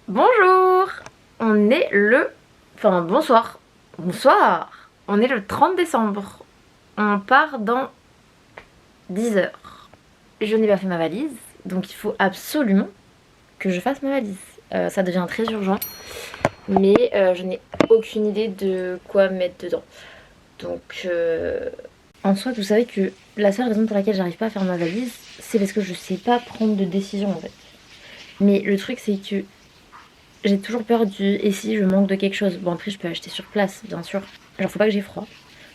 Bonjour. On est le... Enfin, bonsoir. Bonsoir. On est le 30 décembre. On part dans 10 heures. Je n'ai pas fait ma valise, donc il faut absolument que je fasse ma valise. Ça devient très urgent, mais je n'ai aucune idée de quoi mettre dedans. Donc, en soi, vous savez que la seule raison pour laquelle j'arrive pas à faire ma valise, c'est parce que je sais pas prendre de décision en fait. Mais le truc, c'est que j'ai toujours peur du et si je manque de quelque chose. Bon, après, je peux acheter sur place, bien sûr. Genre, faut pas que j'ai froid.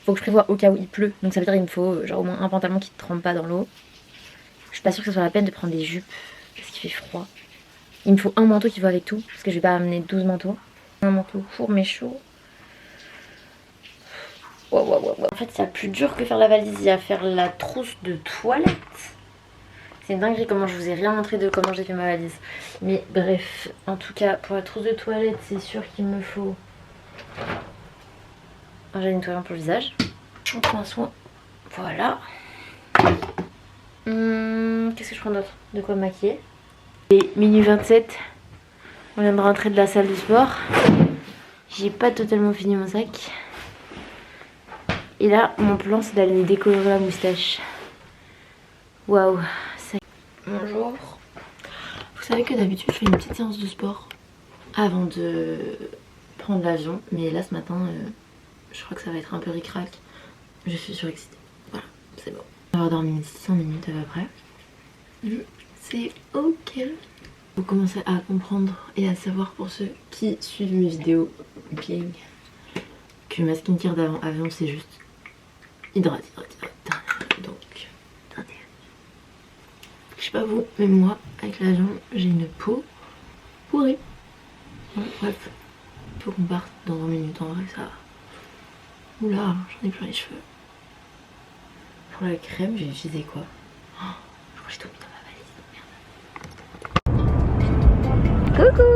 Faut que je prévoie au cas où il pleut. Donc, ça veut dire qu'il me faut genre au moins un pantalon qui ne trempe pas dans l'eau. Je suis pas sûre que ce soit la peine de prendre des jupes parce qu'il fait froid. Il me faut un manteau qui va avec tout parce que je vais pas amener 12 manteaux. Un manteau court mais chaud. Wow. En fait, il y a plus dur que faire la valise, il y a faire la trousse de toilette. C'est une dinguerie comment je vous ai rien montré de comment j'ai fait ma valise. Mais bref, en tout cas, pour la trousse de toilette, c'est sûr qu'il me faut un gel nettoyant pour le visage. Shampoing soin. Voilà. Qu'est-ce que je prends d'autre? De quoi me maquiller. Et minuit 27. On vient de rentrer de la salle de sport. J'ai pas totalement fini mon sac. Et là, mon plan, c'est d'aller décolorer la moustache. Waouh. Bonjour. Vous savez que d'habitude, je fais une petite séance de sport avant de prendre l'avion. Mais là, ce matin, je crois que ça va être un peu ric-rac. Je suis surexcitée. Voilà, c'est bon. On va avoir dormi 600 minutes à peu près. C'est ok. Vous commencez à comprendre et à savoir pour ceux qui suivent mes vidéos Bing que ma skincare d'avant avion, c'est juste hydrate. Donc, attendez. Je sais pas vous, mais moi, avec l'avion, j'ai une peau pourrie. Bon, bref, il faut qu'on parte dans 20 minutes en vrai, ça va. Oula, j'en ai plein les cheveux. Pour la crème, j'ai utilisé quoi? Oh, je crois que j'ai tout mis dans ma valise. Merde. Coucou.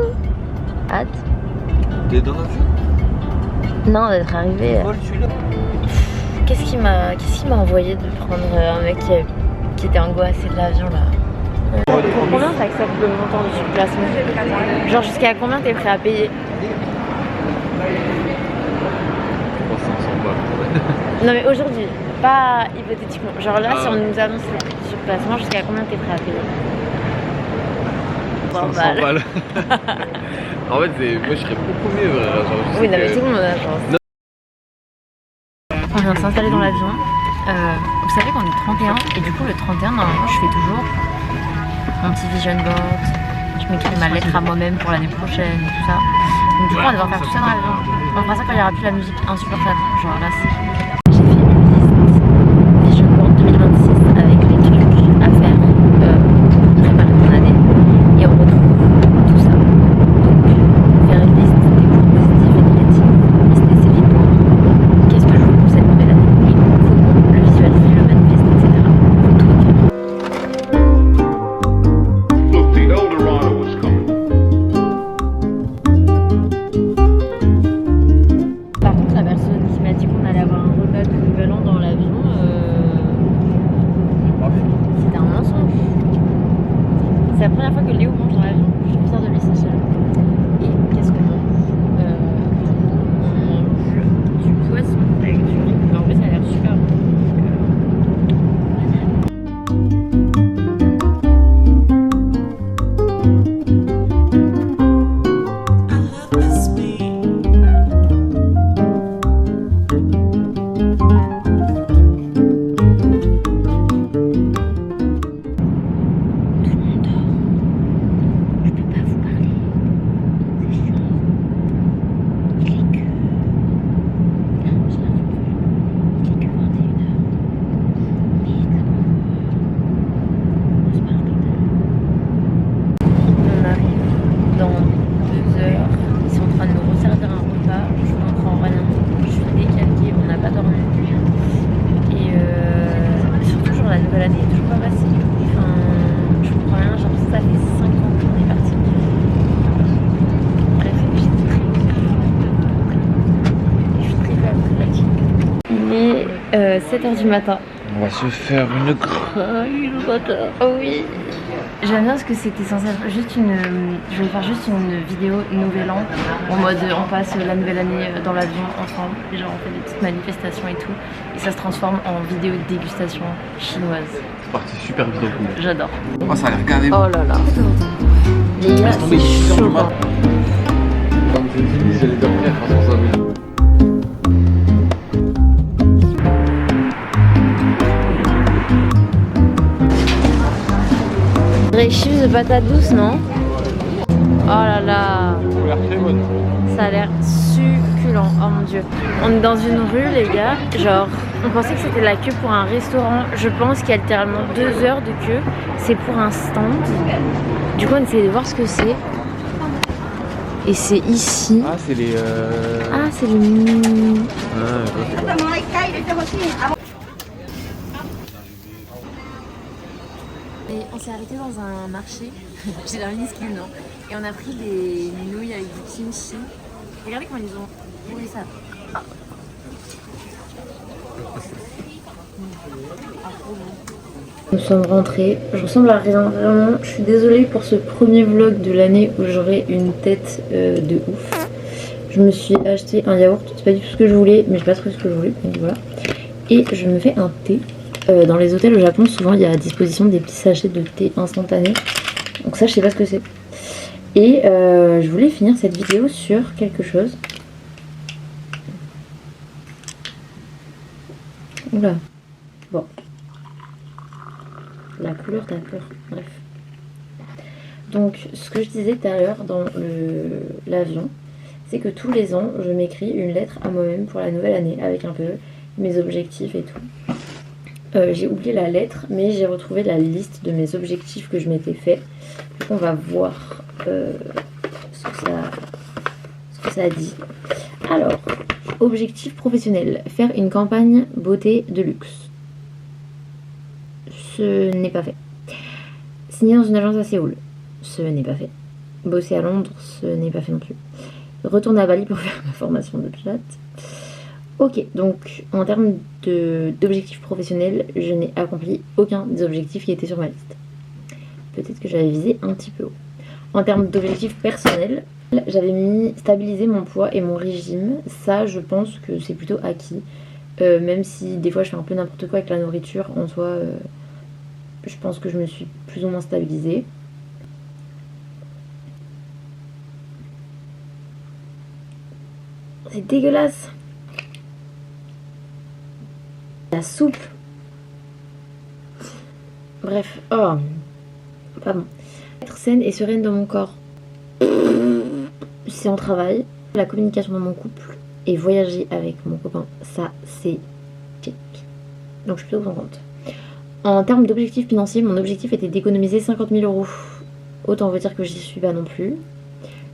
Hâte. T'es dans l'avion? Non, d'être arrivé. Qu'est-ce qui m'a envoyé de prendre un mec qui était angoissé de l'avion là? Pour combien t'acceptes le montant de surplacement? Genre jusqu'à combien t'es prêt à payer? 300 balles. Non mais aujourd'hui, pas hypothétiquement. Genre là, si on nous annonce le surplacement, jusqu'à combien t'es prêt à payer? 500 balles. En fait, moi je serais beaucoup mieux, vrai. Genre, oui, non mais tout le monde a la chance. On vient de s'installer dans l'avion. Vous savez qu'on est 31 et du coup le 31 normalement je fais toujours mon petit vision board. Je m'écris ma lettre à moi-même pour l'année prochaine et tout ça. Donc du coup on va devoir faire tout ça dans l'avion. On fera ça quand il n'y aura plus la musique insupportable. Genre là c'est... J'ai fait une liste vision board 2026 avec les trucs à faire pour préparer mon année. Et on retrouve tout ça. Donc faire une liste des points positifs et négatifs. Liste des séries pour qu'est-ce que je veux pour cette nouvelle année. Et comment le visualiser, le manifester, etc. Faut tout écrire. Look, the Eldorado was coming. Par contre, la personne qui m'a dit qu'on allait avoir un repas de nouvel an dans l'avion, c'était un mensonge. C'est la première fois que Léo mange dans l'avion. Je suis fière de lui, c'est seul. Et qu'est-ce qu'on mange? On mange du poisson avec du riz. Mais en vrai, ça a l'air super bon. Il est 7h du matin. On va se faire une Ah oui, le bâtard. Oh oui. J'aime bien parce que c'était censé être juste une... Je voulais faire juste une vidéo nouvel an, en mode on passe la nouvelle année dans l'avion ensemble, et genre on fait des petites manifestations et tout, et ça se transforme en vidéo de dégustation chinoise. C'est parti super vite en couille. J'adore. Oh, ça a l'air carré. Oh là là. Les gars, c'est choquant. Comme je dis, j'allais dormir à 300 000. Des chips de patates douces, non? Oh là là. Ça a l'air succulent, oh mon dieu. On est dans une rue les gars, genre on pensait que c'était la queue pour un restaurant. Je pense qu'il y a littéralement 2 heures de queue. C'est pour un stand. Du coup on essaie de voir ce que c'est. Et c'est ici. Ah c'est les... Ah c'est les... Ah, je vois, c'est quoi. Et on s'est arrêté dans un marché, j'ai l'air minuscule non, et on a pris des nouilles avec du kimchi. Regardez comment ils ont roulé ça. Ah. Nous sommes rentrés, je ressemble à rien vraiment, je suis désolée pour ce premier vlog de l'année où j'aurai une tête de ouf. Je me suis acheté un yaourt, c'est pas du tout ce que je voulais, mais j'ai pas trouvé ce que je voulais, donc voilà. Et je me fais un thé. Dans les hôtels au Japon, souvent il y a à disposition des petits sachets de thé instantané. Donc ça, je sais pas ce que c'est. Et je voulais finir cette vidéo sur quelque chose. Oula. Bon. La couleur t'as peur. Bref. Donc, ce que je disais tout à l'heure dans l'avion, c'est que tous les ans, je m'écris une lettre à moi-même pour la nouvelle année avec un peu mes objectifs et tout. J'ai oublié la lettre, mais j'ai retrouvé la liste de mes objectifs que je m'étais fait. Donc on va voir ce que ça dit. Alors, objectif professionnel, faire une campagne beauté de luxe. Ce n'est pas fait. Signer dans une agence à Séoul. Ce n'est pas fait. Bosser à Londres, ce n'est pas fait non plus. Retourner à Bali pour faire ma formation de pilates. Ok, donc en termes d'objectifs professionnels, je n'ai accompli aucun des objectifs qui étaient sur ma liste. Peut-être que j'avais visé un petit peu haut. En termes d'objectifs personnels, j'avais mis stabiliser mon poids et mon régime. Ça, je pense que c'est plutôt acquis. Même si des fois je fais un peu n'importe quoi avec la nourriture, en soi, je pense que je me suis plus ou moins stabilisée. C'est dégueulasse! La soupe. Bref, oh, pas bon. Être saine et sereine dans mon corps. C'est en travail. La communication dans mon couple et voyager avec mon copain, ça c'est check. Donc je suis plutôt contente. En termes d'objectifs financiers, mon objectif était d'économiser 50 000 €. Autant vous dire que j'y suis pas non plus.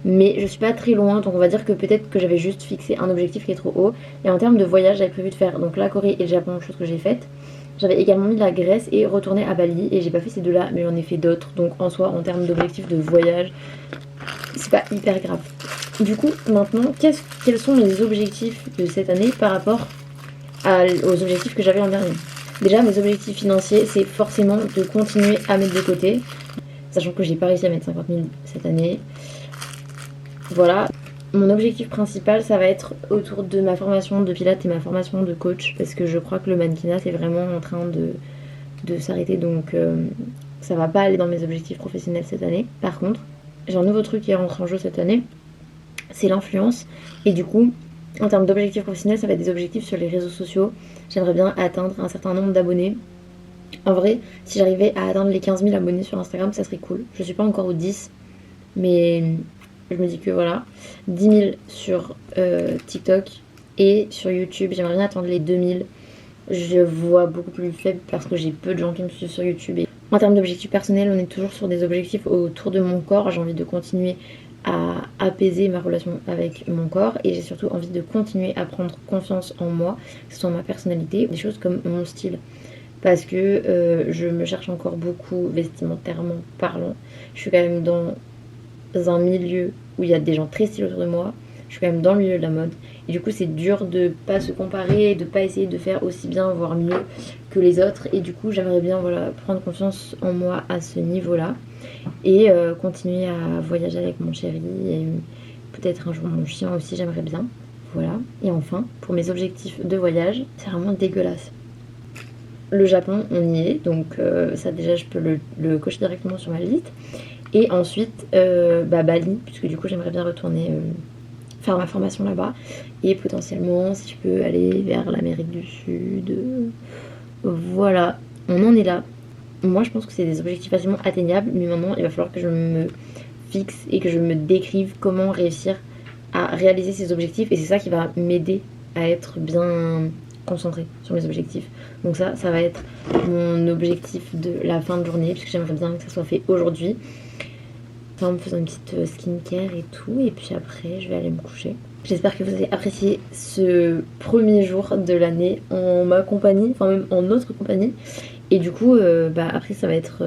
Mais je suis pas très loin, donc on va dire que peut-être que j'avais juste fixé un objectif qui est trop haut. Et en termes de voyage, j'avais prévu de faire donc la Corée et le Japon, chose que j'ai faite. J'avais également mis la Grèce et retourner à Bali, et j'ai pas fait ces deux là, mais j'en ai fait d'autres. Donc en soi, en termes d'objectifs de voyage, c'est pas hyper grave. Du coup, maintenant, quels sont mes objectifs de cette année par rapport aux objectifs que j'avais l'an dernier? Déjà, mes objectifs financiers, c'est forcément de continuer à mettre de côté, sachant que j'ai pas réussi à mettre 50 000 cette année. Voilà, mon objectif principal ça va être autour de ma formation de pilates et ma formation de coach, parce que je crois que le mannequinat c'est vraiment en train de s'arrêter, donc ça va pas aller dans mes objectifs professionnels cette année. Par contre, j'ai un nouveau truc qui rentre en jeu cette année, c'est l'influence, et du coup en termes d'objectifs professionnels ça va être des objectifs sur les réseaux sociaux. J'aimerais bien atteindre un certain nombre d'abonnés. En vrai, si j'arrivais à atteindre les 15 000 abonnés sur Instagram, ça serait cool. Je suis pas encore aux 10, mais je me dis que voilà, 10 000 sur TikTok et sur YouTube. J'aimerais bien atteindre les 2000. Je vois beaucoup plus faible parce que j'ai peu de gens qui me suivent sur YouTube. Et en termes d'objectifs personnels, on est toujours sur des objectifs autour de mon corps. J'ai envie de continuer à apaiser ma relation avec mon corps, et j'ai surtout envie de continuer à prendre confiance en moi, que ce soit ma personnalité, des choses comme mon style. Parce que je me cherche encore beaucoup vestimentairement parlant. Je suis quand même dans un milieu où il y a des gens très stylés autour de moi. je suis quand même dans le milieu de la mode. Et du coup c'est dur de pas se comparer, de pas essayer de faire aussi bien, voire mieux que les autres. Et du coup j'aimerais bien voilà, prendre confiance en moi à ce niveau-là. Et continuer à voyager avec mon chéri. Et peut-être un jour mon chien aussi, j'aimerais bien. Voilà. Et enfin, pour mes objectifs de voyage, c'est vraiment dégueulasse. Le Japon, on y est. Donc ça déjà je peux le cocher directement sur ma liste. Et ensuite, Bali, puisque du coup j'aimerais bien retourner faire ma formation là-bas. Et potentiellement, si je peux aller vers l'Amérique du Sud. Voilà, on en est là. Moi, je pense que c'est des objectifs facilement atteignables. Mais maintenant, il va falloir que je me fixe et que je me décrive comment réussir à réaliser ces objectifs. Et c'est ça qui va m'aider à être bien concentrée sur mes objectifs. Donc ça va être mon objectif de la fin de journée, puisque j'aimerais bien que ça soit fait aujourd'hui. En me faisant une petite skincare et tout, et puis après je vais aller me coucher. J'espère que vous avez apprécié ce premier jour de l'année en ma compagnie, enfin même en notre compagnie. Et du coup après ça va être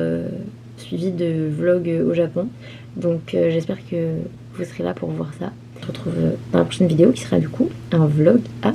suivi de vlog au Japon. Donc j'espère que vous serez là pour voir ça. Je vous retrouve dans la prochaine vidéo qui sera du coup un vlog à